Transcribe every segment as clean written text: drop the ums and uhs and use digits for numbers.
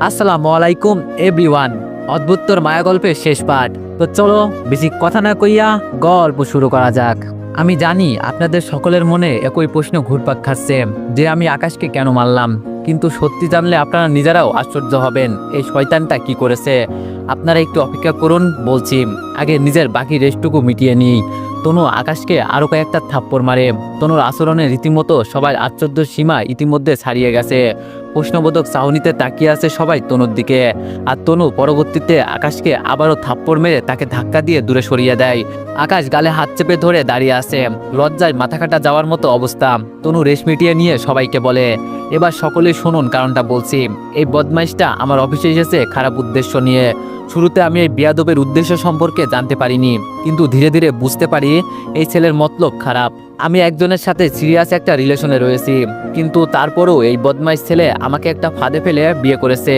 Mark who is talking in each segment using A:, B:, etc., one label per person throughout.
A: আসসালামু আলাইকুম এভরিওয়ান। অদ্ভুতর মায়া গল্পের শেষ পার্ট। তো চলো বেশি কথা না কইয়া গল্প শুরু করা যাক। আমি জানি আপনাদের সকলের মনে একই প্রশ্ন ঘুরপাক খাচ্ছে যে আমি আকাশকে কেন মারলাম, কিন্তু সত্যি জানলে আপনারা নিজেরাও আশ্চর্য হবেন এই শয়তানটা কি করেছে। আপনারা একটু অপেক্ষা করুন, বলছি। আগে নিজের বাকি রেস্টটুকু মিটিয়ে নিই। তনু আকাশকে আরো কয়েকটা থাপ্পড় মারে। তনুর আচরণে রীতিমতো সবাই আশ্চর্য সীমা ইতিমধ্যে ছাড়িয়ে গেছে। প্রশ্নবোধক চাহনিতে তাকিয়ে আছে সবাই তনুর দিকে। আর তনু পরবর্তীতে আকাশকে আবারও থাপ্পড় মেরে তাকে ধাক্কা দিয়ে দূরে সরিয়ে দেয়। আকাশ গালে হাত চেপে ধরে দাঁড়িয়ে আছে, লজ্জায় মাথা কাটা যাওয়ার মতো অবস্থা। তনু রেশ মিটিয়ে নিয়ে সবাইকে বলে, এবার সকলে শুনুন, কারণটা বলছি। এই বদমাইশটা আমার অফিসে এসেছে খারাপ উদ্দেশ্য নিয়ে। শুরুতে আমি এই বেয়াদবের উদ্দেশ্য সম্পর্কে জানতে পারিনি, কিন্তু ধীরে ধীরে বুঝতে পারি এই ছেলের মতলব খারাপ। আমি একজনের সাথে সিরিয়াস একটা রিলেশনে রয়েছি, কিন্তু তারপরেও এই বদমাইশ ছেলে আমাকে একটা ফাঁদে ফেলে বিয়ে করেছে।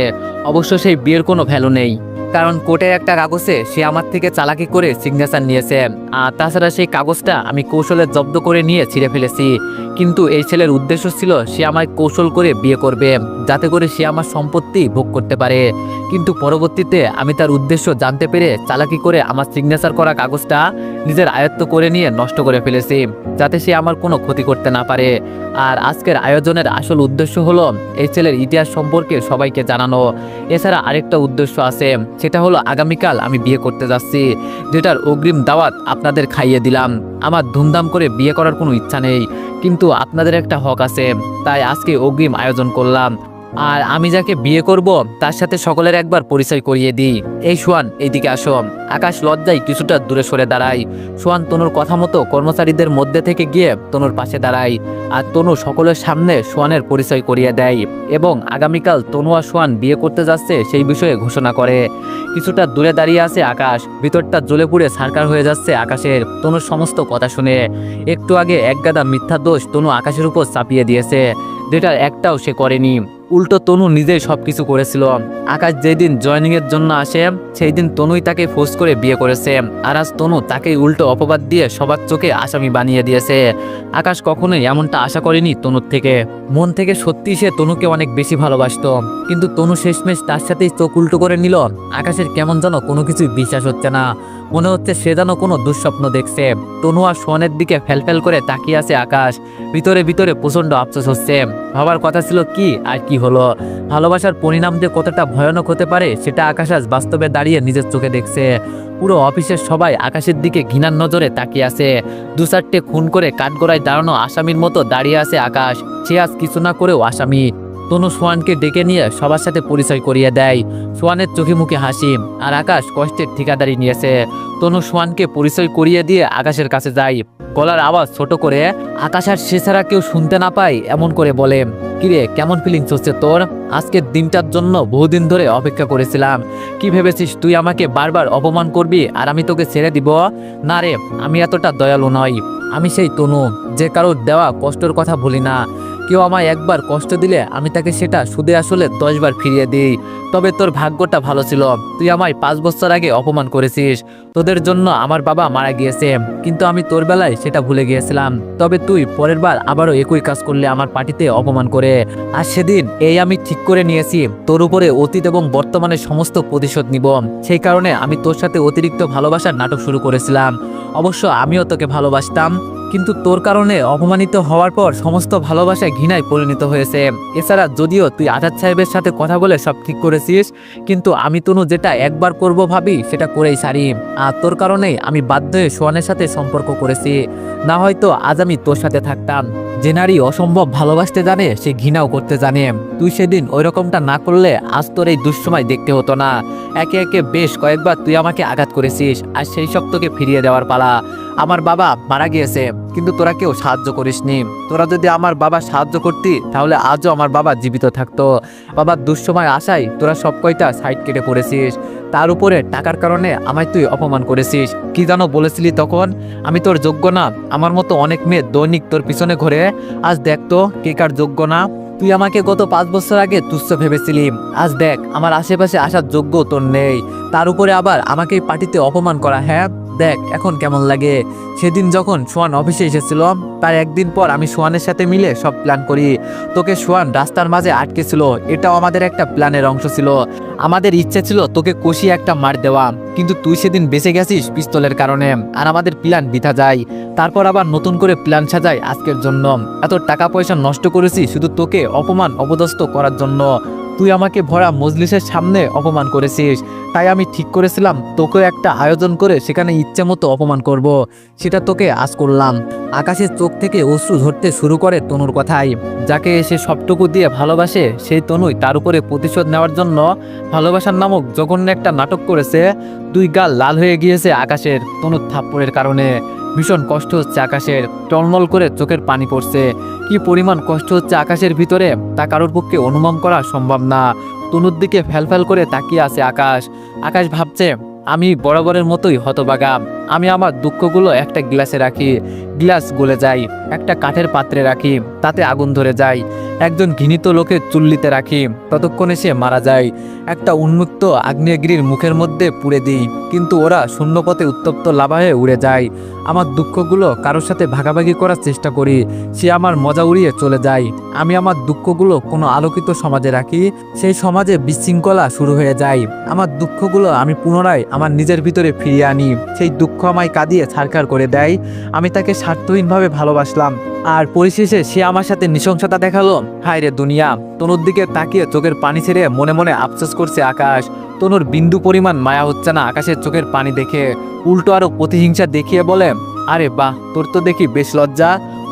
A: অবশ্য সেই বিয়ের কোনো ভ্যালু নেই, কারণ কোর্টের একটা কাগজে সে আমার থেকে চালাকি করে সিগনেচার নিয়েছে। আর তাছাড়া সেই কাগজটা আমি কৌশলে জব্দ করে নিয়ে ছিঁড়ে ফেলেছি। কিন্তু এই ছেলের উদ্দেশ্য ছিল সে আমায় কৌশল করে বিয়ে করবে, যাতে করে সে আমার সম্পত্তি ভোগ করতে পারে। কিন্তু পরবর্তীতে আমি তার উদ্দেশ্য জানতে পেরে চালাকি করে আমার সিগনেচার করা কাগজটা নিজের আয়ত্ত করে নিয়ে নষ্ট করে ফেলেছি, যাতে সে আমার কোনো ক্ষতি করতে না পারে। আর আজকের আয়োজনের আসল উদ্দেশ্য হলো এই ছেলের ইতিহাস সম্পর্কে সবাইকে জানানো। এছাড়া আরেকটা উদ্দেশ্য আছে, সেটা হলো আগামীকাল আমি বিয়ে করতে যাচ্ছি, যেটার অগ্রিম দাওয়াত আপনাদের খাইয়ে দিলাম। আমার ধুমধাম করে বিয়ে করার কোনো ইচ্ছা নেই, কিন্তু আপনাদের একটা হক আছে, তাই আজকে অগ্রিম আয়োজন করলাম। আর আমি যাকে বিয়ে করব তার সাথে সকলের একবার পরিচয় করিয়ে দিই। এই সোয়ান, এইদিকে আসো। আকাশ লজ্জায় কিছুটা দূরে সরে দাঁড়ায়। সোয়ান তনুর কথা মতো কর্মচারীদের মধ্যে থেকে গিয়ে তনুর পাশে দাঁড়ায়। আর তনু সকলের সামনে সোয়ানের পরিচয় করিয়ে দেয় এবং আগামীকাল তনু আর সোয়ান বিয়ে করতে যাচ্ছে সেই বিষয়ে ঘোষণা করে। কিছুটা দূরে দাঁড়িয়ে আছে আকাশ, ভিতরটা জ্বলে পুড়ে ছারকার হয়ে যাচ্ছে আকাশের তনুর সমস্ত কথা শুনে। একটু আগে একগাদা মিথ্যা দোষ তনু আকাশের উপর চাপিয়ে দিয়েছে, যেটার একটাও সে করেনি। উল্টো তনু নিজেই সবকিছু করেছিল। আকাশ যেদিন জয়নিং এর জন্য আসে সেই দিন তনুই তাকে ফোর্স করে বিয়ে করেছে, আর আজ তনু তাকেই উল্টো অপবাদ দিয়ে সবার চোখে আসামি বানিয়ে দিয়েছে। আকাশ কখনোই এমনটা আশা করেনি তনুর থেকে। মন থেকে সত্যি সে তনুকে অনেক বেশি ভালোবাসতো, কিন্তু তনু শেষমেশ তার সাথেই চোখ উল্টো করে নিল। আকাশের কেমন যেন কোনো কিছুই বিশ্বাস হচ্ছে না, মনে হচ্ছে সে যেন কোনো দুঃস্বপ্ন দেখছে। তনু আর সোয়ানের দিকে ফেলফেল করে তাকিয়ে আছে আকাশ, ভিতরে ভিতরে প্রচন্ড আফসোস হচ্ছে। ভাবার কথা ছিল কি আর কি হলো। ভালোবাসার পরিণাম যে কতটা ভয়ানক হতে পারে সেটা আকাশ আজ বাস্তবে দাঁড়িয়ে নিজের চোখে দেখছে। পুরো অফিসের সবাই আকাশের দিকে ঘৃণার নজরে তাকিয়ে আছে। দু চারটে খুন করে কাঠগড়ায় দাঁড়ানো আসামির মতো দাঁড়িয়ে আছে আকাশ, সে আজ কিছু না করেও আসামি। তনু সোয়ানকে ডেকে নিয়ে সবার সাথে পরিচয় করিয়ে দেয়। সোয়ানের চোখে মুখে হাসি, আর আকাশ কষ্টের ঠিকাদারি নিয়েছে। তনু সোয়ানকে পরিচয় করিয়ে দিয়ে আকাশের কাছে যায়, গলার আওয়াজ ছোট করে। আকাশ আর সে ছাড়া কেউ শুনতে না পায় এমন করে বলে, কিরে কেমন ফিলিংস হচ্ছে তোর? আজকের দিনটার জন্য বহুদিন ধরে অপেক্ষা করেছিলাম। কি ভেবেছিস তুই আমাকে বারবার অপমান করবি আর আমি তোকে ছেড়ে দিব? না রে, আমি এতটা দয়ালু নই। আমি সেই তনু যে কারোর দেওয়া কষ্টের কথা ভুলি না। কেউ আমায় একবার কষ্ট দিলে আমি তাকে সেটা সুদে আসলে 10 বার ফিরিয়ে দিই। তবে তোর ভাগ্যটা ভালো ছিল, তুই আমায় 5 বছর আগে অপমান করেছিস। তোদের জন্য আমার বাবা মারা গিয়েছে, কিন্তু আমি তোর বেলায় সেটা ভুলে গিয়েছিলাম। তবে তুই পরের বার আবারও একই কাজ করলে আমার পার্টিতে অপমান করে। আর সেদিন এই আমি ঠিক করে নিয়েছি, তোর উপরে অতীত এবং বর্তমানে সমস্ত প্রতিশোধ নিব। সেই কারণে আমি তোর সাথে অতিরিক্ত ভালোবাসার নাটক শুরু করেছিলাম। অবশ্য আমিও তোকে ভালোবাসতাম, কিন্তু তোর কারণে অপমানিত হওয়ার পর সমস্ত ভালোবাসা ঘৃণায় পরিণত হয়েছে। এছাড়া যদিও তুই আজাদ সাহেবের সাথে কথা বলে সব ঠিক করেছিস, কিন্তু আমি তনু যেটা একবার করব ভাবি সেটা করেই সারি। আর তোর কারণেই আমি বাধ্য হয়ে সোয়ানের সাথে সম্পর্ক করেছি, না হয়তো আজ আমি তোর সাথে থাকতাম। যে নারী অসম্ভব ভালোবাসতে জানে সে ঘৃণাও করতে জানে। তুই সেদিন ওই রকমটা না করলে আজ তোর এই দুঃসময় দেখতে হতো না। একে একে বেশ কয়েকবার তুই আমাকে আঘাত করেছিস, আর সেই সব তোকে ফিরিয়ে দেওয়ার পালা। আমার বাবা মারা গিয়েছে, কিন্তু তোরা কেউ সাহায্য করিসনি। তোরা যদি আমার বাবা সাহায্য করতি তাহলে আজও আমার বাবা জীবিত থাকতো। বাবার দুঃসময় আসায় তোরা সব কয়টা সাইড কেটে পড়েছিস। তার উপরে টাকার কারণে আমায় তুই অপমান করেছিস। কি জানো বলেছিলি তখন? আমি তোর যোগ্য না। আমার মতো অনেক মেয়ে দৈনিক তোর পিছনে ঘোরে, আজ দেখ তো কে কার যোগ্য না। তুই আমাকে গত 5 বছর আগে তুচ্ছ ভেবেছিলি, আজ দেখ আমার আশেপাশে আসার যোগ্য তোর নেই। তার উপরে আবার আমাকে পার্টিতে অপমান করা। হ্যাঁ, দেখ এখন কেমন লাগে। সেদিন যখন সোহান অফিসে এসেছিল তার একদিন পর আমি সোহানের সাথে মিলে সব প্ল্যান করি। তোকে সোহান রাস্তার মাঝে আটকে ছিল, এটাও আমাদের একটা প্ল্যানের অংশ ছিল। আমাদের ইচ্ছে ছিল তোকে কষিয়ে একটা মার দেওয়া, কিন্তু তুই সেদিন বেঁচে গেছিস পিস্তলের কারণে, আর আমাদের প্ল্যান বৃথা যায়। তারপর আবার নতুন করে প্ল্যান সাজাই আজকের জন্য। এত টাকা পয়সা নষ্ট করেছি শুধু তোকে অপমান অপদস্থ করার জন্য। তুই আমাকে ভরা মজলিসের সামনে অপমান করেছিস, তাই আমি ঠিক করেছিলাম তোকে একটা আয়োজন করে সেখানে ইচ্ছে মতো অপমান করব। সেটা তোকে আজ করলাম। আকাশের চোখ থেকে অশ্রু ঝরতে শুরু করে তনুর কথাই। যাকে সে সবটুকু দিয়ে ভালোবাসে সেই তনুই তার উপরে প্রতিশোধ নেওয়ার জন্য ভালোবাসার নামক জঘন্য একটা নাটক করেছে। দুই গাল লাল হয়ে গিয়েছে আকাশের তনুর থাপ্পড়ের কারণে। ভীষণ কষ্ট হচ্ছে আকাশের, টলমল করে চোখের পানি পড়ছে। কি পরিমাণ কষ্ট হচ্ছে আকাশের ভিতরে তা কারোর পক্ষে অনুমান করা সম্ভব না। তনুর দিকে ফ্যালফ্যাল করে তাকিয়ে আছে আকাশ। আকাশ ভাবছে আমি বরাবরের মতোই হতবাগা। আমি আমার দুঃখগুলো একটা গ্লাসে রাখি, গ্লাস গলে যায়। একটা কাঠের পাত্রে রাখি, তাতে আগুন ধরে যায়। একজন ঘৃণিত লোকের চুল্লিতে রাখি, ততক্ষণে সে মারা যায়। একটা উন্মুক্ত আগ্নেয়গিরির মুখের মধ্যে পুড়ে দিই, কিন্তু ওরা শূন্যপথে উত্তপ্ত লাভা হয়ে উড়ে যায়। আমার দুঃখগুলো কারোর সাথে ভাগাভাগি করার চেষ্টা করি, সে আমার মজা উড়িয়ে চলে যায়। আমি আমার দুঃখগুলো কোনো আলোকিত সমাজে রাখি, সেই সমাজে বিশৃঙ্খলা শুরু হয়ে যায়। আমার দুঃখগুলো আমি পুনরায় আমার নিজের ভিতরে ফিরিয়ে আনি, সেই দুঃখ আমায় কাঁদিয়ে ছারখার করে দেয়। আমি তাকে স্বার্থহীনভাবে ভালোবাসলাম, আর পরিশেষে সে আমার সাথে নৃশংসতা দেখালো। হায় রে দুনিয়া। তনুর দিকে তাকিয়ে চোখের পানি ছেড়ে মনে মনে আফসোস করছে আকাশ। তনুর বিন্দু পরিমাণ মায়া হচ্ছে না আকাশের চোখের পানি দেখে, উল্টো আরো প্রতিহিংসা দেখিয়ে বলে, আরে বাহ, তোর তো দেখি বেশ লজ্জা,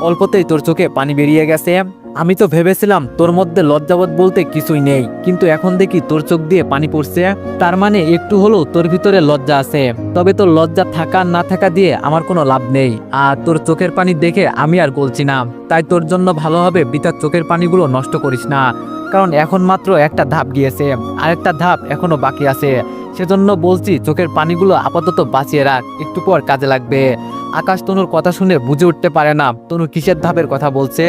A: অল্পতেই তোর চোখে পানি বেরিয়ে গেছে। আমি তো ভেবেছিলাম তোর মধ্যে লজ্জাবোধ বলতে কিছুই নেই, কিন্তু এখন দেখি তোর চোখ দিয়ে পানি পড়ছে। তার মানে একটু হলেও তোর ভিতরে লজ্জা আছে। তবে তোর লজ্জা থাকা না থাকা দিয়ে আমার কোনো লাভ নেই। আর তোর চোখের পানি দেখে আমি আর গলছি না, তাই তোর জন্য ভালো হবে বৃথা চোখের পানিগুলো নষ্ট করিস না। কারণ এখন মাত্র একটা ধাপ গিয়েছে, আরেকটা ধাপ এখনো বাকি আছে। সেজন্য বলছি চোখের পানিগুলো আপাতত বাঁচিয়ে রাখ, একটু পর কাজে লাগবে। আকাশ তনুর কথা শুনে বুঝে উঠতে পারে না তনু কিসের ধাপের কথা বলছে।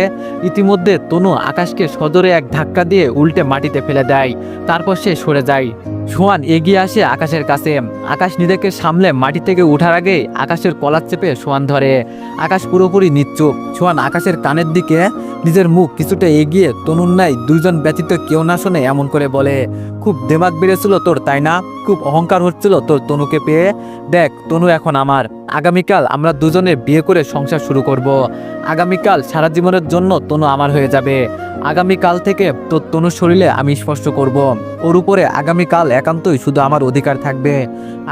A: ইতিমধ্যে তনু আকাশকে সজোরে এক ধাক্কা দিয়ে উল্টে মাটিতে ফেলে দেয়। তারপর সে সরে যায়। সোহান এগিয়ে আসে আকাশের কাছে। আকাশ নিজেকে সামলে মাটি থেকে উঠার আগেই আকাশের কলার চেপে সোহান ধরে। আকাশ পুরোপুরি নিশ্চুপ। সোহান আকাশের কানের দিকে নিজের মুখ কিছুটা এগিয়ে তনুর নাই দুইজন ব্যতীত কেউ না শোনে এমন করে বলে, খুব দেমাগ বেড়েছিল তোর, তাই না? খুব অহংকার হচ্ছিল তোর তনুকে পেয়ে। দেখ তনু এখন আমার। আগামীকাল আমরা দুজনে বিয়ে করে সংসার শুরু করব। আগামীকাল সারা জীবনের জন্য তনু আমার হয়ে যাবে। আগামীকাল থেকে তোর তনুর শরীরে আমি স্পর্শ করব। ওর উপরে আগামীকাল একান্তই শুধু আমার অধিকার থাকবে।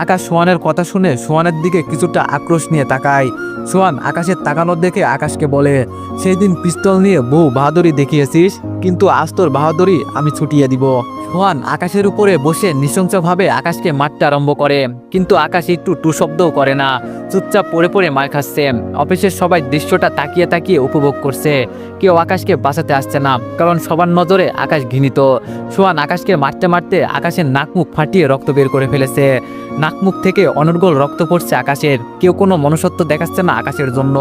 A: আকাশ সোহানের কথা শুনে সোহানের দিকে কিছুটা আক্রোশ নিয়ে তাকায়। সোহান আকাশের তাকানোর দেখে আকাশকে বলে, সেই দিন পিস্তল নিয়ে বহু বাহাদুরি দেখিয়েছিস, কিন্তু আজ তোর বাহাদুরি আমি ছুটিয়ে দিব। সোহান আকাশের উপরে বসে নৃশংসভাবে আকাশকে মারতে আরম্ভ করে, কিন্তু আকাশ একটু টু শব্দও করে না, চুপচাপ পড়ে পড়ে মার খাচ্ছে। অফিসের সবাই দৃশ্যটা তাকিয়ে তাকিয়ে উপভোগ করছে। কেউ আকাশকে বাঁচাতে আসছে না, কারণ সবার নজরে আকাশ ঘৃণিত। সোহান আকাশকে মারতে মারতে আকাশের নাক মুখ ফাটিয়ে রক্ত বের করে ফেলেছে। নাক মুখ থেকে অনর্গল রক্ত পড়ছে আকাশের। কেউ কোনো মনুষ্যত্ব দেখাচ্ছে না আকাশের জন্য।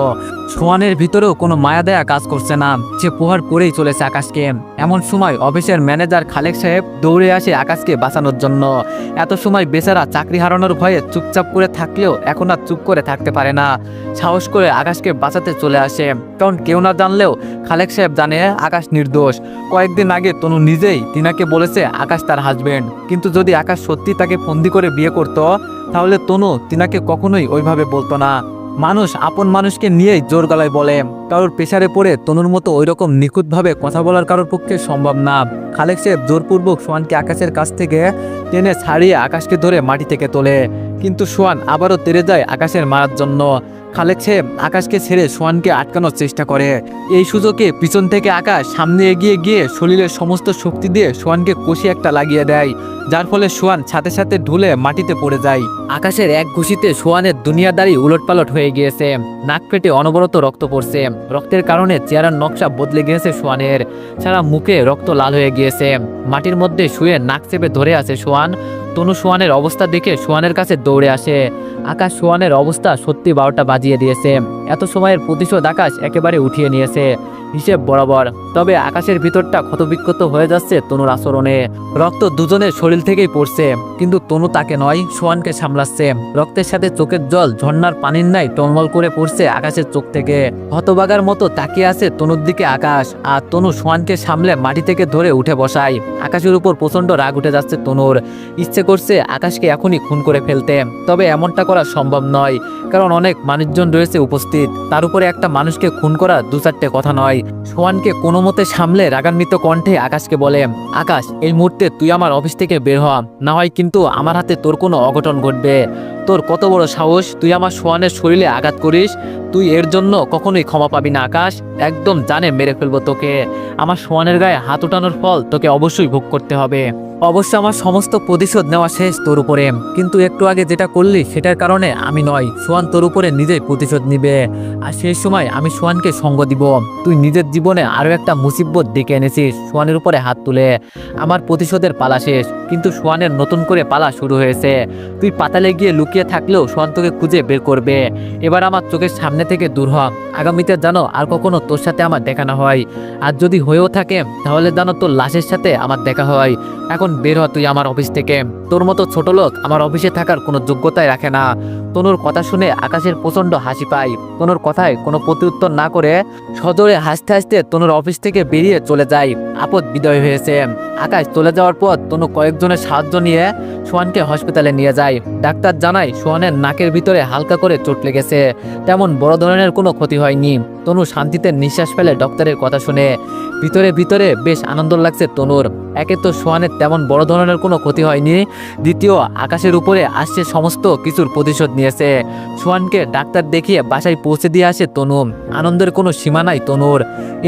A: সোহানের ভিতরেও কোনো মায়া দেয়া কাজ করছে না, সে প্রহার করেই চলেছে আকাশকে। এমন সময় অফিসের ম্যানেজার খালেক সাহেব দৌড়ে আসে আকাশকে বাঁচানোর জন্য। এত সময় বেচারা চাকরি হারানোর ভয়ে চুপচাপ করে থাকলেও এখন আর চুপ করে থাকতে পারে না। সাহস করে আকাশকে বাঁচাতে চলে আসে, কারণ কেউ না জানলেও খালেক সাহেব জানে আকাশ নির্দোষ। কয়েকদিন আগে তনু নিজেই তিনাকে বলেছে আকাশ তার হাজবেন্ড, কিন্তু যদি আকাশ সত্যি তাকে ফন্দি করে বিয়ে করত তাহলে তনু তিনাকে কখনোই ওইভাবে বলতো না। মানুষ আপন মানুষকে নিয়েই জোর গলায় বলে, কারোর পেশারে পড়ে তনুর মতো ওইরকম নিখুঁতভাবে কথা বলার কারোর পক্ষে সম্ভব না। খালেক সাহেব জোরপূর্বক সোহানকে আকাশের কাছ থেকে টেনে ছাড়িয়ে আকাশকে ধরে মাটি থেকে তোলে, কিন্তু সোহান আবারও তেড়ে যায় আকাশের মারার জন্য। খালেক সাহেব আকাশকে ছেড়ে সোহানকে আটকানোর চেষ্টা করে। এই সুযোগে পিছন থেকে আকাশ সামনে এগিয়ে গিয়ে শরীরের সমস্ত শক্তি দিয়ে সোহানকে কষি একটা লাগিয়ে দেয়, যার ফলে সোহান সাথে সাথে ঢুলে মাটিতে পড়ে যায়। আকাশের এক ঘুষিতে সোহানের দুনিয়াদারি উলটপালট হয়ে গিয়েছে। নাক ফেটে অনবরত রক্ত পড়ছে। রক্তের কারণে চেহারার নকশা বদলে গিয়েছে সোহানের। সারা মুখে রক্ত লাল হয়ে গিয়েছে। মাটির মধ্যে শুয়ে নাক চেপে ধরে আছে সোহান। তনু সোহানের অবস্থা দেখে সোহানের কাছে দৌড়ে আসে। আকাশ সোহানের অবস্থা সত্যি 12টা বাজিয়ে দিয়েছে। এত সময়ের প্রতিশোধ আকাশ একেবারে উঠিয়ে নিয়েছে হিসেব বরাবর। তবে আকাশের ভিতরটা ক্ষতবিক্ষত হয়ে যাচ্ছে তনুর আচরণে। রক্ত দুজনের শরীর থেকেই পড়ছে, কিন্তু তনু তাকে নয়, সোহানকে সামলাচ্ছে। রক্তের সাথে চোখের জল ঝর্ণার পানির ন্যায় টলমল করে পড়ছে আকাশের চোখ থেকে। হতবাগার মতো তাকিয়ে আছে তনুর দিকে আকাশ, আর তনু সোহানকে সামলে মাটি থেকে ধরে উঠে বসায়। আকাশের উপর প্রচন্ড রাগ উঠে যাচ্ছে তনুর। ইচ্ছে করছে আকাশকে এখনই খুন করে ফেলতে, তবে এমনটা করা সম্ভব নয়, কারণ অনেক মানুষজন রয়েছে উপস্থিত। তার উপরে একটা মানুষকে খুন করা দু চারটে কথা নয়। সোহানকে কোনো মতে সামলে রাগান্বিত কণ্ঠে আকাশকে বলে, আকাশ, এই মুহূর্তে তুই আমার অফিস থেকে বের হ, না হয় কিন্তু আমার হাতে তোর কোনো অঘটন ঘটবে। তোর কত বড় সাহস, তুই আমার সোহানের শরীরে আঘাত করিস? তুই এর জন্য কখনোই ক্ষমা পাবি না আকাশ, একদম জানে মেরে ফেলবো তোকে। আমার সোহানের গায়ে হাত উঠানোর ফল তোকে অবশ্যই ভোগ করতে হবে। অবশ্য আমার সমস্ত প্রতিশোধ নেওয়া শেষ তোর উপরে, কিন্তু একটু আগে যেটা করলি সেটার কারণে আমি নয়, সোহান তোর উপরে নিজেই প্রতিশোধ নিবে। আর সেই সময় আমি সোহানকে সঙ্গ দিব। তুই নিজের জীবনে আরও একটা মুসিবত ডেকে এনেছিস সোহানের উপরে হাত তুলে। আমার প্রতিশোধের পালা শেষ, কিন্তু সোহানের নতুন করে পালা শুরু হয়েছে। তুই পাতালে গিয়ে লুকিয়ে থাকলেও সোহান তোকে খুঁজে বের করবে। এবার আমার চোখের সামনে থেকে দূর হ, আগামীতে জানো আর কখনো তোর সাথে আমার দেখা না হয়। আর যদি হয়েও থাকে তাহলে জানো তোর লাশের সাথে আমার দেখা হয়। এখন বের হ তুই আমার অফিস থেকে। তোর মতো ছোট লোক আমার অফিসে থাকার কোনো যোগ্যতাই রাখে না। তনুর কথা শুনে আকাশের প্রচন্ড হাসি পায়। তনুর কথায় কোনো প্রত্যুত্তর না করে সজোরে হাসতে হাসতে তনুর অফিস থেকে বেরিয়ে চলে যায়। আপদ বিদায় হয়েছে। আকাশ চলে যাওয়ার পর তনু কয়েকজনের সাহায্য নিয়ে সোহানকে হসপিটালে নিয়ে যায়। ডাক্তার জানায় সোহানের নাকের ভিতরে হালকা করে চোট লেগেছে, তেমন বড় ধরনের কোনো ক্ষতি হয়নি। তনু শান্তিতে নিঃশ্বাস ফেলে ডক্টরের কথা শুনে। ভিতরে ভিতরে বেশ আনন্দ লাগছে তনুর। একে তো সোহানের তেমন বড় ধরনের কোনো ক্ষতি হয়নি, দ্বিতীয় আকাশের উপরে আসছে সমস্ত কিছুর প্রতিশোধ নিয়েছে। সোহানকে ডাক্তার দেখিয়ে বাসায় পৌঁছে দিয়ে আসে তনু। আনন্দের কোনো সীমা নাই তনুর।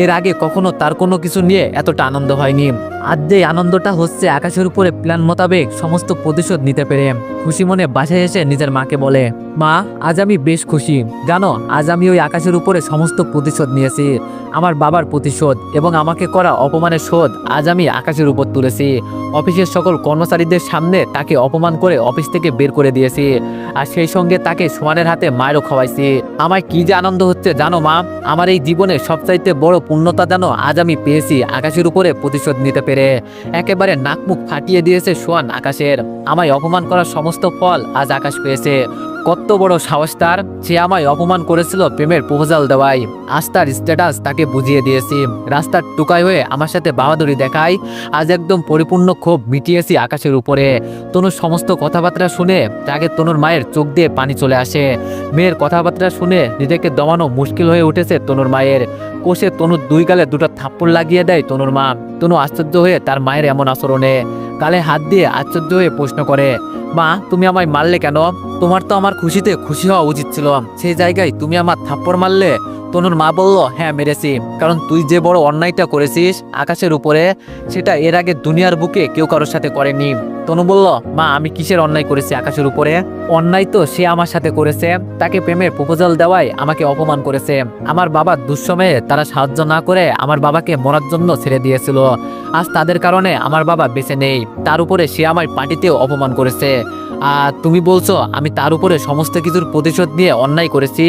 A: এর আগে কখনো তার কোনো কিছু নিয়ে এতটা আনন্দ হয়নি। আজ যে আনন্দটা হচ্ছে আকাশের উপরে প্ল্যান মোতাবেক সমস্ত প্রতিশোধ নিতে পেরে। খুশি মনে বাসায় এসে নিজের মাকে বলে, মা, আজ আমি বেশ খুশি। জানো, আজ আমি ওই আকাশের উপরে সমস্ত প্রতিশোধ নিয়েছি। আমার বাবার প্রতিশোধ এবং আমাকে করা অপমানের শোধ আজ আমি আকাশের উপর তুলেছি। অফিসের সকল কর্মচারীদের সামনে তাকে অপমান করে অফিস থেকে বের করে দিয়েছি, আর সেই সঙ্গে তাকে সোহানের হাতে মায়েরও খাওয়াইছি। আমায় কি যে আনন্দ হচ্ছে জানো মা। আমার এই জীবনের সবচাইতে বড় পূর্ণতা জানো আজ আমি পেয়েছি আকাশের উপরে প্রতিশোধ নিতে পেরে। একেবারে নাক মুখ ফাটিয়ে দিয়েছে সোহান আকাশের। আমায় অপমান করার সমস্ত ফল আজ আকাশ পেয়েছে। কত বড় সাহস তার, সে আমায় অপমান করেছিল প্রেমের প্রপোজাল দেওয়াই। আজ তার স্ট্যাটাস তাকে বুঝিয়ে দিয়েছি। রাস্তার টুকায় হয়ে আমার সাথে বাহাদুরি দেখায়। আজ একদম পরিপূর্ণ ক্ষোভ মিটিয়েছি আকাশের উপরে। তনুর সমস্ত কথাবার্তা শুনে তাকে তনুর মায়ের চোখ দিয়ে পানি চলে আসে। মেয়ের কথাবার্তা শুনে নিজেকে দমানো মুশকিল হয়ে উঠেছে তনুর মায়ের। কোষে তনুর দুই গালে দুটো থাপ্পড় লাগিয়ে দেয় তনুর মা। তনু আশ্চর্য হয়ে তার মায়ের এমন আচরণে গালে হাত দিয়ে আশ্চর্য হয়ে প্রশ্ন করে, মা, তুমি আমায় মারলে কেন? তোমার তো আমার খুশিতে খুশি হওয়া উচিত ছিল, সেই জায়গায় তুমি আমার থাপ্পড় মারলে। তনুর মা বলল, হ্যাঁ মেরেছি, কারণ তুই যে বড় অন্যায়টা করেছিস আকাশের উপরে, সেটা এর আগে দুনিয়ার বুকে কেউ কারোর সাথে করেনি। তনু বলল, মা, আমি কিসের অন্যায় করেছি আকাশের উপরে? অন্যায় তো সে আমার সাথে করেছে। তাকে প্রেমের প্রপোজাল দেওয়ায় আমাকে অপমান করেছে। আমার বাবার দুঃসময়ে তারা সাহায্য না করে আমার বাবাকে মরার জন্য ছেড়ে দিয়েছিল। আজ তাদের কারণে আমার বাবা বেঁচে নেই, তার উপরে সে আমার পার্টিতেও অপমান করেছে। আর তুমি বলছো আমি তার উপরে সমস্ত কিছুর প্রতিশোধ নিয়ে অন্যায় করেছি?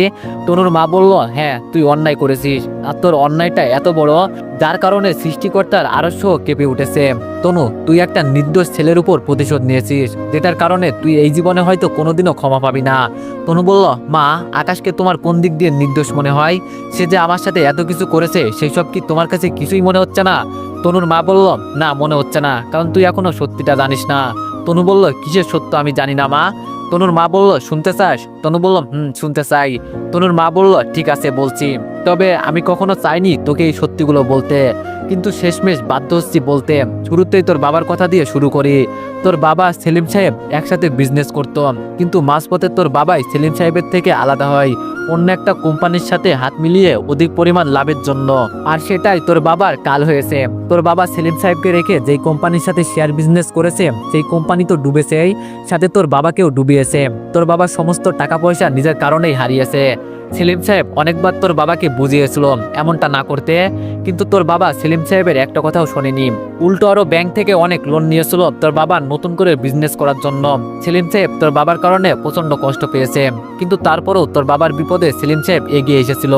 A: তনুর মা বলল, হ্যাঁ, তুই অন্যায় করেছিস, আর তোর অন্যায়টা এত বড় যার কারণে সৃষ্টিকর্তার আরশ কেঁপে উঠেছে। তনু, তুই একটা নির্দোষ ছেলের উপর প্রতিশোধ নিয়েছিস, যেটার কারণে তুই এই জীবনে হয়তো কোনোদিনও ক্ষমা পাবি না। তনু বলল, মা, আকাশকে তোমার কোন দিক দিয়ে নির্দোষ মনে হয়? সে যে আমার সাথে এত কিছু করেছে সেই সব কি তোমার কাছে কিছুই মনে হচ্ছে না? তনুর মা বলল, না, মনে হচ্ছে না, কারণ তুই এখনো সত্যিটা জানিস না। তনু বলল, কিসের সত্য আমি জানি না মা? তনুর মা বলল, শুনতে চাস? তনু বলল, শুনতে চাই। তনুর মা বলল, ঠিক আছে, বলছি। তবে আমি কখনো চাইনি তোকে এই সত্যিগুলো বলতে, কিন্তু শেষমেশ বাধ্য হচ্ছি বলতে। শুরুতেই তোর বাবার কথা দিয়ে শুরু করি। তোর বাবা সেলিম সাহেব একসাথে বিজনেস করতো, কিন্তু মাঝপথে তোর বাবাই সেলিম সাহেবের থেকে আলাদা হয় অন্য একটা কোম্পানির সাথে হাত মিলিয়ে অধিক পরিমাণ লাভের জন্য। আর সেটাই তোর বাবার কাল হয়েছে। তোর বাবা সেলিম সাহেবকে রেখে যেই কোম্পানির সাথে শেয়ার বিজনেস করেছে সেই কোম্পানি তো ডুবেছেই, সাথে তোর বাবাকেও ডুবিয়েছে। তোর বাবা সমস্ত টাকা পয়সা নিজের কারণেই হারিয়েছে। সেলিম সাহেব অনেকবার তোর বাবাকে বুঝিয়েছিল এমনটা না করতে, কিন্তু তোর বাবা সেলিম সাহেবের একটা কথাও শোনেনি। উল্টো আরো ব্যাংক থেকে অনেক লোন নিয়েছিল তোর বাবা নতুন করে বিজনেস করার জন্য। সেলিম সাহেব তোর বাবার কারণে প্রচন্ড কষ্ট পেয়েছে, কিন্তু তারপরেও তোর বাবার বিপদে সেলিম সাহেব এগিয়ে এসেছিল।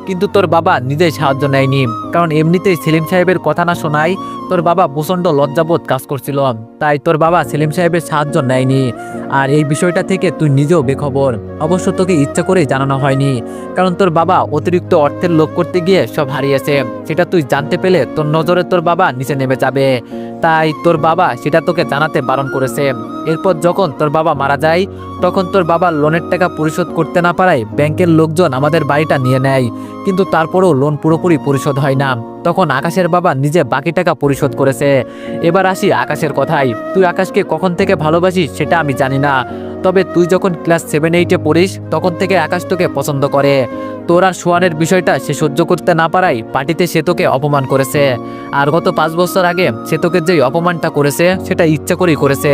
A: কিন্তু তোর বাবা নিজেই সাহায্য নেয়নি, কারণ এমনিতেই সেলিম সাহেবের কথা না শোনায় তোর বাবা প্রচন্ড লজ্জাবোধ কাজ করছিল, তাই তোর বাবা সেলিম সাহেবের সাহায্য নেয়নি। আর এই বিষয়টা থেকে তুই নিজেও বেখবর। অবশ্য তোকে ইচ্ছা করেই জানানো হয়নি, কারণ তোর বাবা অতিরিক্ত অর্থের লোভ করতে গিয়ে সব হারিয়েছে। সেটা তুই জানতে পেলে তোর নজরে তোর বাবা নিচে নেমে যাবে, তাই তোর বাবা সেটা তোকে জানাতে বারণ করেছে। এরপর যখন তোর বাবা মারা যায়, তখন তোর বাবা লোনের টাকা পরিশোধ করতে না পারায় ব্যাংকের লোকজন আমাদের বাড়িটা নিয়ে নেয়, কিন্তু তারপরেও লোন পুরোপুরি পরিশোধ হয় না। তখন আকাশের বাবা নিজে বাকি টাকা পরিশোধ করেছে। এবার আসি আকাশের কথায়। তুই আকাশকে কখন থেকে ভালোবাসিস সেটা আমি জানি না, তবে তুই যখন ক্লাস 7-8-এ পড়িস তখন থেকে আকাশ তোকে পছন্দ করে। তোর আর সোয়ানের বিষয়টা সে সহ্য করতে না পারায় পার্টিতে সে তোকে অপমান করেছে। আর গত 5 বছর আগে সে তোকে যেই অপমানটা করেছে সেটা ইচ্ছা করেই করেছে,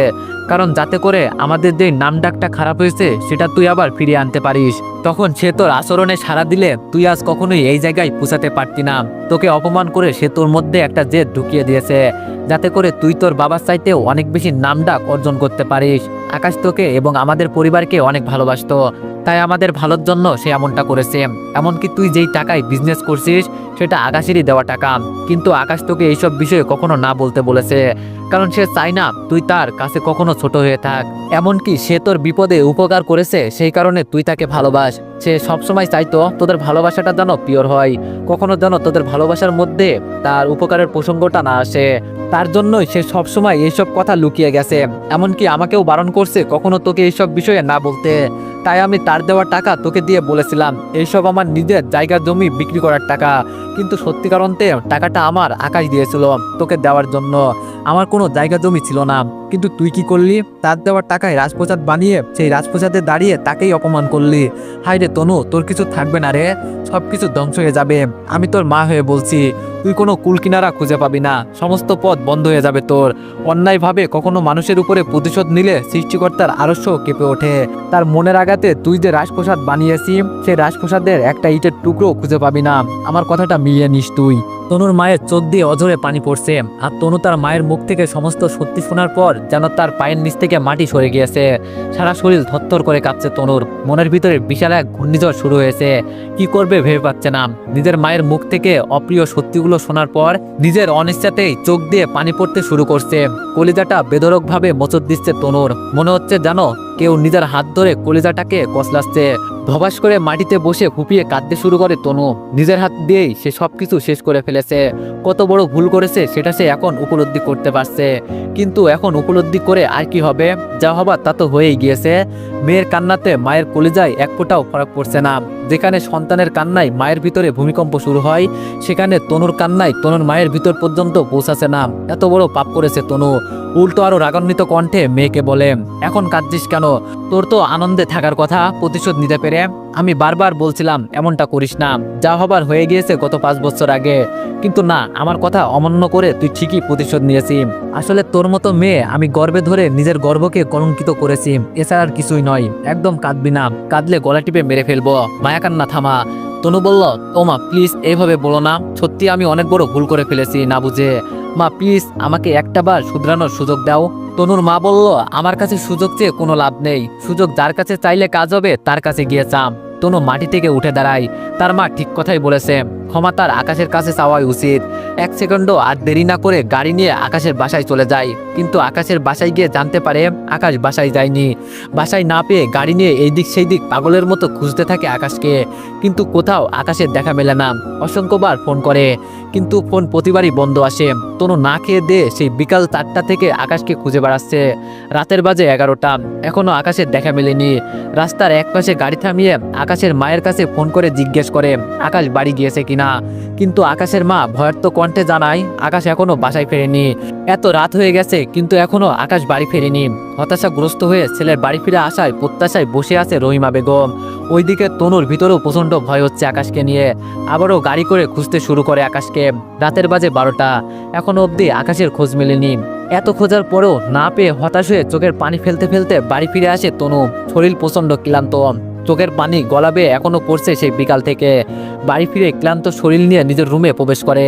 A: কারণ যাতে করে আমাদের যেই নাম ডাকটা খারাপ হয়েছে সেটা তুই আবার ফিরিয়ে আনতে পারিস। তখন সে তোর আচরণে সাড়া দিলে তুই আজ কখনোই এই জায়গায় পৌঁছাতে পারতি না। তোকে অপমান করে সে তোর মধ্যে একটা জেদ ঢুকিয়ে দিয়েছে, যাতে করে তুই তোর বাবার চাইতেও অনেক বেশি নাম ডাক অর্জন করতে পারিস। আকাশ তোকে এবং আমাদের পরিবারকে অনেক ভালোবাসতো, তাই আমাদের ভালোর জন্য সে এমনটা করেছে। এমনকি তুই যেই টাকায় বিজনেস করছিস সেটা আকাশেরই দেওয়া টাকা, কিন্তু আকাশ তোকে এইসব বিষয়ে কখনো না বলতে বলেছে, কারণ সে চায় না তুই তার কাছে কখনো ছোট হয়ে থাক। এমনকি সে তোর বিপদে উপকার করেছে, সেই কারণে তুই তাকে ভালোবাস। সে সবসময় চাইতো তোদের ভালোবাসাটা যেন পিওর হয়, কখনো যেন তোদের ভালোবাসার মধ্যে তার উপকারের প্রসঙ্গটা না আসে। তার জন্যই সে সবসময় এইসব কথা লুকিয়ে গেছে, এমনকি আমাকেও বারণ করছে কখনো তোকে এইসব বিষয়ে না বলতে। তাই আমি তার দেওয়া টাকা তোকে দিয়ে বলেছিলাম এইসব আমার নিজের জায়গা জমি বিক্রি করার টাকা, কিন্তু সত্যিকার অন্তে টাকাটা আমার আকাশ দিয়েছিল তোকে দেওয়ার জন্য। আমার কোনো জায়গা জমি ছিল না, কিন্তু তুই কি করলি? তার দেওয়ার টাকায় রাজপ্রসাদ বানিয়ে সেই রাজপ্রসাদে দাঁড়িয়ে তাকেই অপমান করলি। হায় রে তনু, তোর কিছু থাকবে না রে, সব কিছু ধ্বংস হয়ে যাবে। আমি তোর মা হয়ে বলছি, তুই কোনো কুলকিনারা খুঁজে পাবি না, সমস্ত পথ বন্ধ হয়ে যাবে তোর। অন্যায়ভাবে কখনো মানুষের উপরে প্রতিশোধ নিলে সৃষ্টিকর্তার আরশও কেঁপে ওঠে। তার মনের আঘাতে তুই যে রাজপ্রসাদ বানিয়েছি সেই রাজপ্রসাদের একটা ইটের টুকরো খুঁজে পাবি না। আমার কথাটা মিলিয়ে নিস তুই। তনুর মায়ের চোখ দিয়ে অঝরে পানি পড়ছে, আর তনু তার মায়ের মুখ থেকে সমস্ত সত্যি শোনার পর যেন তার পায়ের নিচ থেকে মাটি সরে গিয়েছে। সারা শরীর থরথর করে কাঁপছে তনুর, মনের ভিতরে বিশাল এক ঘূর্ণিঝড় শুরু হয়েছে। কি করবে ভেবে পাচ্ছে না। নিজের মায়ের মুখ থেকে অপ্রিয় সত্যিগুলো শোনার পর নিজের অনিচ্ছাতেই চোখ দিয়ে পানি পড়তে শুরু করছে। কলিজাটা বেধড়কভাবে মোচড় দিচ্ছে তনুর, মনে হচ্ছে জানো কেউ নিজের হাত ধরে কলিজাটাকে কসলাচ্ছে। ধবাস করে মাটিতে বসে ফুপিয়ে কাঁদতে শুরু করে তনু। নিজের হাত দিয়েই সে সবকিছু শেষ করে ফেলেছে। কত বড় ভুল করেছে সেটা সে এখন উপলব্ধি করতে পারছে, কিন্তু এখন উপলব্ধি করে আর কি হবে? যা হবার তা তো হয়েই গিয়েছে। মেয়ের কান্নাতে মায়ের কলিজায় এক ফোঁটাও ফরক পড়ছে না। যেখানে সন্তানের কান্নায় মায়ের ভিতরে ভূমিকম্প শুরু হয়, সেখানে তনুর কান্নায় তনুর মায়ের ভিতর পর্যন্ত পৌঁছাচ্ছে না। এত বড় পাপ করেছে তনু। উল্টো আরো রাগান্বিত কণ্ঠে মেয়েকে বলে, এখন কাঁদছিস কেন? তোর তো আনন্দে থাকার কথা প্রতিশোধ নিতে পেরে। আমি বারবার বলছিলাম এমনটা করিস না, যা হবার হয়ে গিয়েছে গত 5 বছর আগে, কিন্তু না, আমার কথা অমান্য করে তুই ঠিকই প্রতিশোধ নিয়েছি। আসলে তোর মতো মেয়ে আমি গর্বে ধরে নিজের গর্বকে কলঙ্কিত করেছি, এছাড়া আর কিছুই নয়। একদম কাঁদবি না, কাঁদলে গলা টিপে মেরে ফেলবো। মায়া কান্না থামা। তনু বলল, ও মা প্লিজ এইভাবে বলো না, সত্যি আমি অনেক বড় ভুল করে ফেলেছি না বুঝে। মা প্লিজ আমাকে একটাবার শুধরানোর সুযোগ দাও। তনুর মা বলল, আমার কাছে সুযোগ চেয়ে কোনো লাভ নেই, সুযোগ যার কাছে চাইলে কাজ হবে তার কাছে গিয়ে চাম। তনু মাটি থেকে উঠে দাঁড়ায়। তার মা ঠিক কথাই বলেছে, ক্ষমা তার আকাশের কাছে চাওয়াই উচিত। 1 সেকেন্ডও আর দেরি না করে গাড়ি নিয়ে আকাশের বাসায় চলে যায়, কিন্তু আকাশের বাসায় গিয়ে জানতে পারে আকাশ বাসায় যায়নি। বাসায় না পেয়ে গাড়ি নিয়ে এই দিক সেই দিক পাগলের মতো খুঁজতে থাকে আকাশকে, কিন্তু কোথাও আকাশের দেখা মেলে না। অসংখ্যবার ফোন করে, কিন্তু ফোন প্রতিবারই বন্ধ আসে। তনু না খেয়ে দিয়ে সেই বিকাল 4টা থেকে আকাশকে খুঁজে বেড়াচ্ছে। রাতের বাজে 11টা, এখনো আকাশের দেখা মেলেনি। রাস্তার এক পাশে গাড়ি থামিয়ে আকাশের মায়ের কাছে ফোন করে জিজ্ঞেস করে আকাশ বাড়ি গিয়েছে কিনা, কিন্তু আকাশের মা ভয়ার্ত কণ্ঠে জানায় আকাশ এখনো বাসায় ফেরেনি। এত রাত হয়ে গেছে কিন্তু এখনো আকাশ বাড়ি ফেরেনি। হতাশাগ্রস্ত হয়ে ছেলের বাড়ি ফিরে আসায় প্রত্যাশায় বসে আছে রহিমা বেগম। ওইদিকে তনুর ভিতরেও প্রচন্ড ভয় হচ্ছে আকাশকে নিয়ে। আবারও গাড়ি করে খুঁজতে শুরু করে আকাশকে। রাতের বাজে 12টা, এখনো অবধি আকাশের খোঁজ মেলেনি। এত খোঁজার পরেও না পেয়ে হতাশ হয়ে চোখের পানি ফেলতে ফেলতে বাড়ি ফিরে আসে তনু। শরীর প্রচন্ড ক্লান্ত। চোখের পানি গলাবে এখনো পড়ছে সেই বিকাল থেকে। বাড়ি ফিরে ক্লান্ত শরীর নিয়ে নিজের রুমে প্রবেশ করে।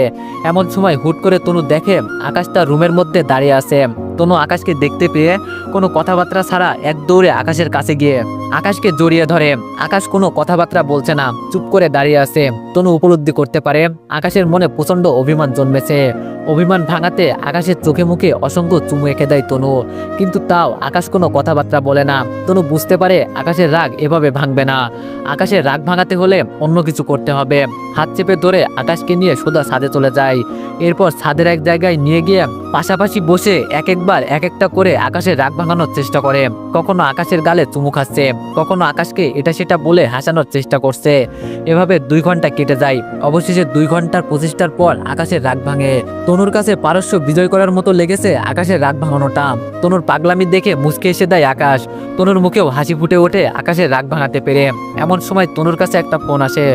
A: এমন সময় হুট করে তনু দেখে আকাশ তার রুমের মধ্যে দাঁড়িয়ে আছে। তনু আকাশকে দেখতে পেয়ে কোনো কথাবার্তা ছাড়া এক দৌড়ে আকাশের কাছে গিয়ে আকাশকে জড়িয়ে ধরে। আকাশ কোনো কথাবার্তা বলছে না, চুপ করে দাঁড়িয়ে আছে। তনু উপলব্ধি করতে পারে আকাশের মনে প্রচন্ড অভিমান জন্মেছে। অভিমান ভাঙাতে আকাশের চোখে মুখে অসংখ্য চুমু এঁকে দেয় তনু, কিন্তু তাও আকাশ কোনো কথাবার্তা বলে না। তনু বুঝতে পারে আকাশের রাগ এভাবে ভাঙবে না। আকাশের রাগ ভাঙাতে হলে অন্য কিছু করতে হবে। হাত চেপে ধরে আকাশকে নিয়ে সোজা ছাদে চলে যায়। এরপর ছাদের এক জায়গায় নিয়ে গিয়ে পাশাপাশি বসে এক একবার এক একটা করে আকাশের রাগ ভাঙানোর চেষ্টা করে। কখনো আকাশের গালে চুমু খাচ্ছে, কখনো আকাশকে এটা সেটা বলে হাসানোর চেষ্টা করছে। এভাবে 2 ঘন্টা কেটে যায়। অবশেষে 2 ঘন্টার প্রচেষ্টার পর আকাশের রাগ ভাঙে। তনুর কাছে পারস্য বিজয় করার মতো লেগেছে আকাশের রাগ ভাঙানোটা। তনুর পাগলামি দেখে মুচকে এসে দেয় আকাশ। তনুর মুখেও হাসি ফুটে ওঠে আকাশের রাগ ভাঙাতে পেরে। এমন সময় তনুর কাছে একটা ফোন আসে।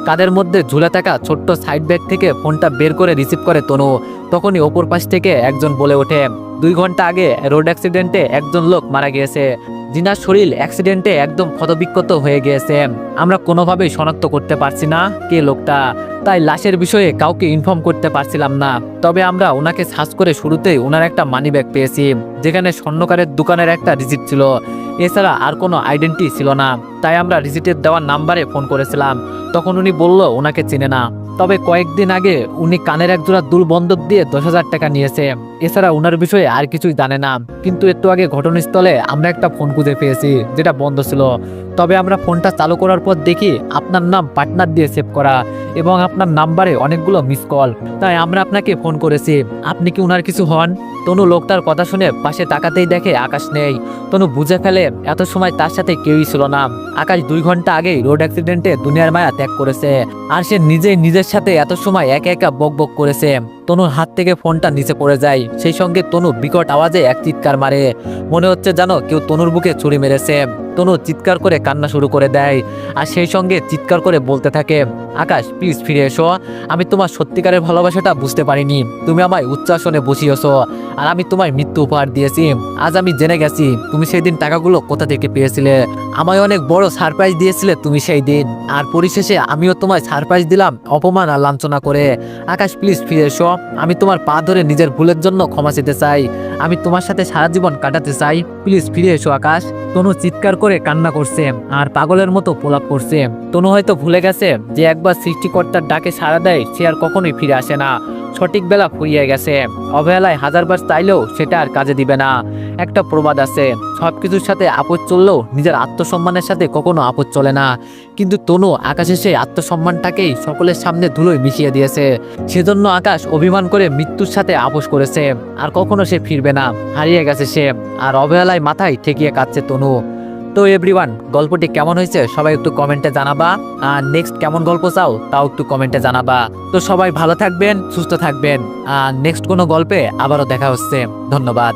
A: কাদের মধ্যে ঝুলে থাকা ছোট্ট সাইড ব্যাগ থেকে ফোনটা বের করে রিসিভ করে তনু। তখনই অপর পাশ থেকে একজন বলে ওঠে, 2 ঘন্টা আগে রোড অ্যাক্সিডেন্টে একজন লোক মারা গিয়েছে। জিনার শরীর অ্যাক্সিডেন্টে একদম ক্ষতবিক্ষত হয়ে গিয়েছে। আমরা কোনোভাবেই শনাক্ত করতে পারছি না কে লোকটা, তাই লাশের বিষয়ে কাউকে ইনফর্ম করতে পারছিলাম না। তবে আমরা ওনাকে সার্চ করে শুরুতেই ওনার একটা মানি ব্যাগ পেয়েছি, যেখানে স্বর্ণকারের দোকানের একটা রিসিপ্ট ছিল। এছাড়া আর কোনো আইডেন্টি ছিল না। তাই আমরা রিসিপ্টের দেওয়ার নাম্বারে ফোন করেছিলাম। তখন উনি বলল ওনাকে চেনে না, তবে কয়েকদিন আগে উনি কানের এক জোড়া দুল বন্ধক দিয়ে 10,000 টাকা নিয়েছে। এছাড়া ওনার বিষয়ে আর কিছুই জানে না। কিন্তু একটু আগে ঘটনাস্থলে আমরা একটা ফোন খুঁজে পেয়েছি যেটা বন্ধ ছিল। তবে আমরা ফোনটা চালু করার পর দেখি আপনার নাম পার্টনার দিয়ে সেভ করা এবং আপনার নাম্বারে অনেকগুলো মিস কল। তাই আমরা আপনাকে ফোন করেছি। আপনি কি ওনার কিছু হন? তনু লোকটার কথা শুনে পাশে তাকাতেই দেখে আকাশ নেই। তনু বুঝে ফেলে এত সময় তার সাথে কেউই ছিল না। আকাশ 2 ঘন্টা আগেই রোড অ্যাক্সিডেন্টে দুনিয়ার মায়া ত্যাগ করেছে। আর সে নিজেই নিজের সাথে এত সময় একা একা বক বক করেছে। তনুর হাত থেকে ফোনটা নিচে পড়ে যায়। সেই সঙ্গে তনু বিকট আওয়াজে এক চিৎকার মারে। মনে হচ্ছে যেন কেউ তনুর বুকে ছুরি মেরেছে। তনু চিৎকার করে কান্না শুরু করে দেয়, আর সেই সঙ্গে চিৎকার করে বলতে থাকে, আকাশ প্লিজ ফিরে এসো। আমি তোমার সত্যিকারের ভালোবাসাটা বুঝতে পারিনি। তুমি আমায় উচ্চাসনে বসিয়েছো আর আমি তোমায় মৃত্যু উপহার দিয়েছি। আজ আমি জেনে গেছি তুমি সেই দিন টাকাগুলো কোথা থেকে পেয়েছিলে। আমায় অনেক বড় সারপ্রাইজ দিয়েছিলে তুমি সেই দিন, আর পরিশেষে আমিও তোমায় সারপ্রাইজ দিলাম অপমান আর লাঞ্ছনা করে। আকাশ প্লিজ ফিরে এসো। আমি তোমার পা ধরে নিজের ভুলের জন্য ক্ষমা চেতে চাই। আমি তোমার সাথে সারা জীবন কাটাতে চাই। প্লিজ ফিরে এসো আকাশ। তনু চিৎকার করে কান্না করছে আর পাগলের মতো প্রলাপ করছে। তনু হয়তো ভুলে গেছে যে একবার সৃষ্টিকর্তার ডাকে সাড়া দেয় সে আর কখনোই ফিরে আসে না। সঠিক বেলা ফুরিয়ে গেছে। অবহেলায় হাজারবার চাইলেও সেটা আর কাজে দিবে না। একটা প্রবাদ আছে, সবকিছুর সাথে আপদ চললেও নিজের আত্মসম্মানের সাথে কখনো আপদ চলে না। কিন্তু তনু আকাশের সেই আত্মসম্মানটাকেই সকলের সামনে ধুলোয় মিশিয়ে দিয়েছে। সেজন্য আকাশ অভিমান করে মৃত্যুর সাথে আপোষ করেছে। আর কখনো সে ফিরবে না। হারিয়ে গেছে সে, আর অবহেলায় মাথায় ঠেকিয়ে কাঁদছে তনু। তো এভরিওয়ান, গল্পটি কেমন হয়েছে সবাই একটু কমেন্টে জানাবা। আর নেক্সট কেমন গল্প চাও তাও একটু কমেন্টে জানাবা। তো সবাই ভালো থাকবেন, সুস্থ থাকবেন। আর নেক্সট কোনো গল্পে আবারও দেখা হচ্ছে। ধন্যবাদ।